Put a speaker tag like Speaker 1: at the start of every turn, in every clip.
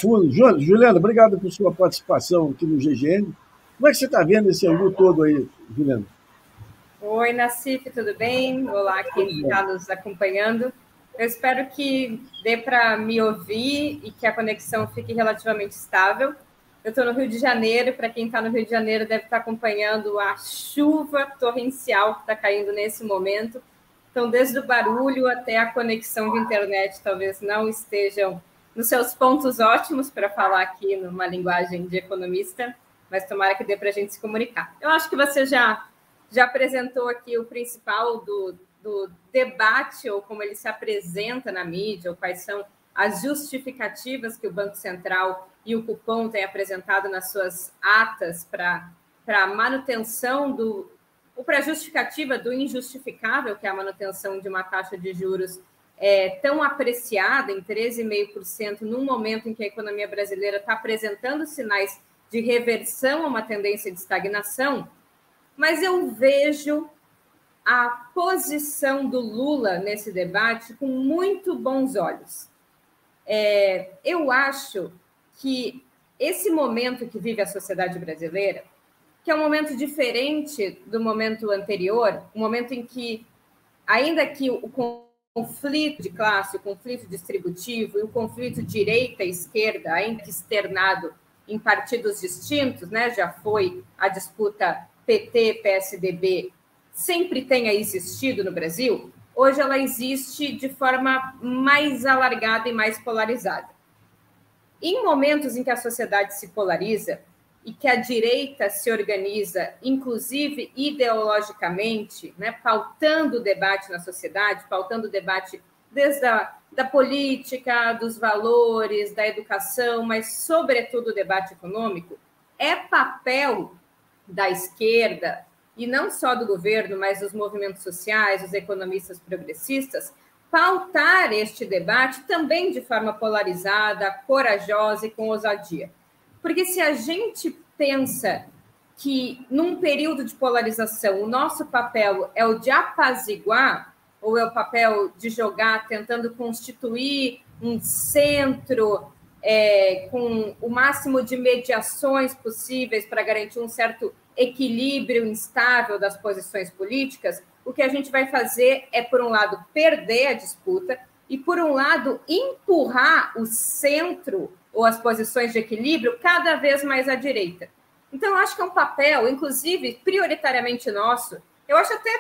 Speaker 1: Fundo. Juliana, obrigado por sua participação aqui no GGN. Como é que você está vendo esse angu todo aí, Juliana?
Speaker 2: Oi, Nassif, tudo bem? Olá, quem está nos acompanhando. Eu espero que dê para me ouvir e que a conexão fique relativamente estável. Eu estou no Rio de Janeiro, para quem está no Rio de Janeiro deve estar acompanhando a chuva torrencial que está caindo nesse momento. Então, desde o barulho até a conexão de internet, talvez não estejam nos seus pontos ótimos, para falar aqui numa linguagem de economista, mas tomara que dê para a gente se comunicar. Eu acho que você já apresentou aqui o principal do debate, ou como ele se apresenta na mídia, ou quais são as justificativas que o Banco Central e o Cupom têm apresentado nas suas atas para a manutenção ou para a justificativa do injustificável, que é a manutenção de uma taxa de juros tão apreciada, em 13,5%, num momento em que a economia brasileira está apresentando sinais de reversão a uma tendência de estagnação. Mas eu vejo a posição do Lula nesse debate com muito bons olhos. Eu acho que esse momento que vive a sociedade brasileira, que é um momento diferente do momento anterior, um momento em que, ainda que o conflito de classe, o conflito distributivo e o conflito direita-esquerda, ainda que externado em partidos distintos, né, já foi a disputa PT-PSDB, sempre tenha existido no Brasil, hoje ela existe de forma mais alargada e mais polarizada. Em momentos em que a sociedade se polariza e que a direita se organiza, inclusive ideologicamente, né, pautando o debate na sociedade, pautando o debate desde da política, dos valores, da educação, mas, sobretudo, o debate econômico, é papel da esquerda, e não só do governo, mas dos movimentos sociais, dos economistas progressistas, pautar este debate também de forma polarizada, corajosa e com ousadia. Porque se a gente pensa que, num período de polarização, o nosso papel é o de apaziguar, ou é o papel de jogar, tentando constituir um centro com o máximo de mediações possíveis para garantir um certo equilíbrio instável das posições políticas, o que a gente vai fazer é, por um lado, perder a disputa e, por um lado, empurrar o centro ou as posições de equilíbrio cada vez mais à direita. Então, eu acho que é um papel, inclusive, prioritariamente nosso. Eu acho até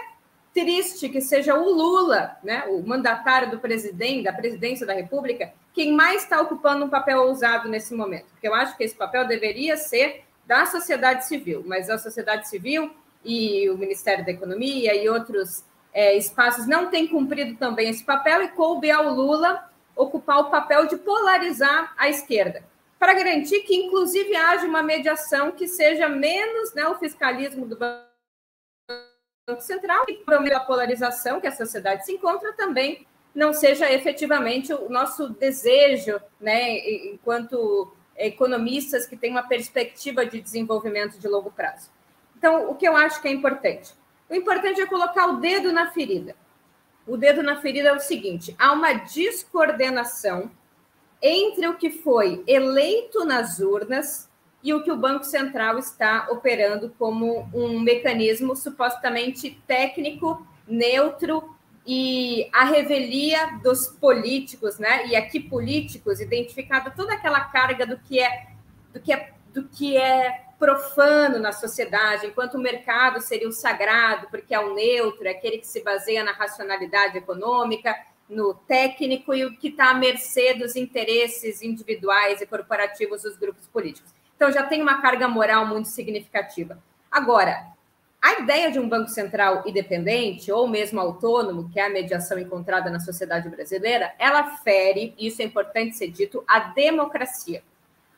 Speaker 2: triste que seja o Lula, né, o mandatário do presidente, da presidência da República, quem mais está ocupando um papel ousado nesse momento. Porque eu acho que esse papel deveria ser da sociedade civil, mas a sociedade civil e o Ministério da Economia e outros espaços não têm cumprido também esse papel, e coube ao Lula ocupar o papel de polarizar a esquerda, para garantir que, inclusive, haja uma mediação que seja menos, né, o fiscalismo do Banco Central, e a polarização que a sociedade se encontra também não seja efetivamente o nosso desejo, né, enquanto economistas que têm uma perspectiva de desenvolvimento de longo prazo. Então, o que eu acho que é importante? O importante é colocar o dedo na ferida. O dedo na ferida é o seguinte: há uma descoordenação entre o que foi eleito nas urnas e o que o Banco Central está operando como um mecanismo supostamente técnico, neutro, e a revelia dos políticos, né? E aqui políticos, identificada toda aquela carga do que é profano na sociedade, enquanto o mercado seria o sagrado, porque é o neutro, é aquele que se baseia na racionalidade econômica, no técnico, e o que está à mercê dos interesses individuais e corporativos dos grupos políticos. Então, já tem uma carga moral muito significativa. Agora, a ideia de um Banco Central independente, ou mesmo autônomo, que é a mediação encontrada na sociedade brasileira, ela fere, e isso é importante ser dito, a democracia.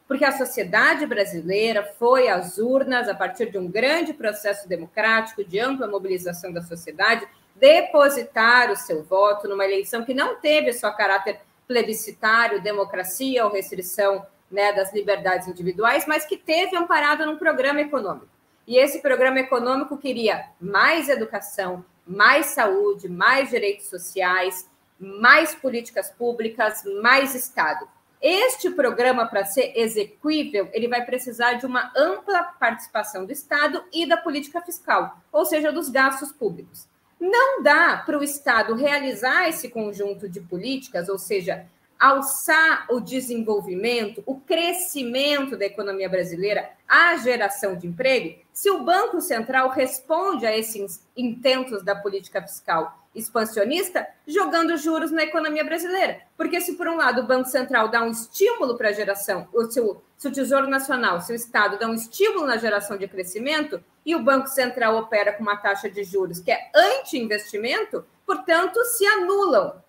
Speaker 2: Porque a sociedade brasileira foi às urnas, a partir de um grande processo democrático, de ampla mobilização da sociedade, depositar o seu voto numa eleição que não teve só caráter plebiscitário, democracia ou restrição, né, das liberdades individuais, mas que teve amparado num programa econômico. E esse programa econômico queria mais educação, mais saúde, mais direitos sociais, mais políticas públicas, mais Estado. Este programa, para ser execuível, ele vai precisar de uma ampla participação do Estado e da política fiscal, ou seja, dos gastos públicos. Não dá para o Estado realizar esse conjunto de políticas, ou seja, alçar o desenvolvimento, o crescimento da economia brasileira, a geração de emprego, se o Banco Central responde a esses intentos da política fiscal expansionista, jogando juros na economia brasileira. Porque se, por um lado, o Banco Central dá um estímulo para a geração, se o Tesouro Nacional, se o Estado dá um estímulo na geração de crescimento, e o Banco Central opera com uma taxa de juros que é anti-investimento, portanto, se anulam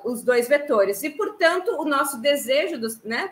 Speaker 2: os dois vetores. E, portanto, o nosso desejo,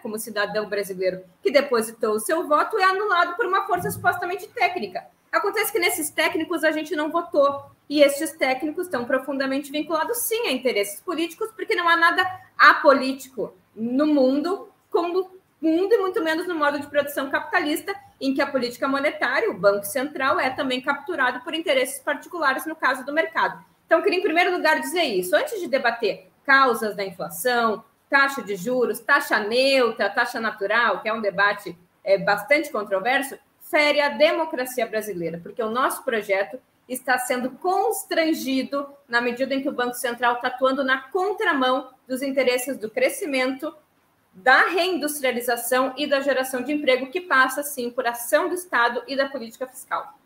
Speaker 2: como cidadão brasileiro que depositou o seu voto, é anulado por uma força supostamente técnica. Acontece que nesses técnicos a gente não votou. E estes técnicos estão profundamente vinculados, sim, a interesses políticos, porque não há nada apolítico no mundo, como mundo e muito menos no modo de produção capitalista, em que a política monetária, o Banco Central, é também capturado por interesses particulares, no caso do mercado. Então, queria, em primeiro lugar, dizer isso. Antes de debater causas da inflação, taxa de juros, taxa neutra, taxa natural, que é um debate bastante controverso, fere a democracia brasileira, porque o nosso projeto está sendo constrangido na medida em que o Banco Central está atuando na contramão dos interesses do crescimento, da reindustrialização e da geração de emprego, que passa, sim, por ação do Estado e da política fiscal.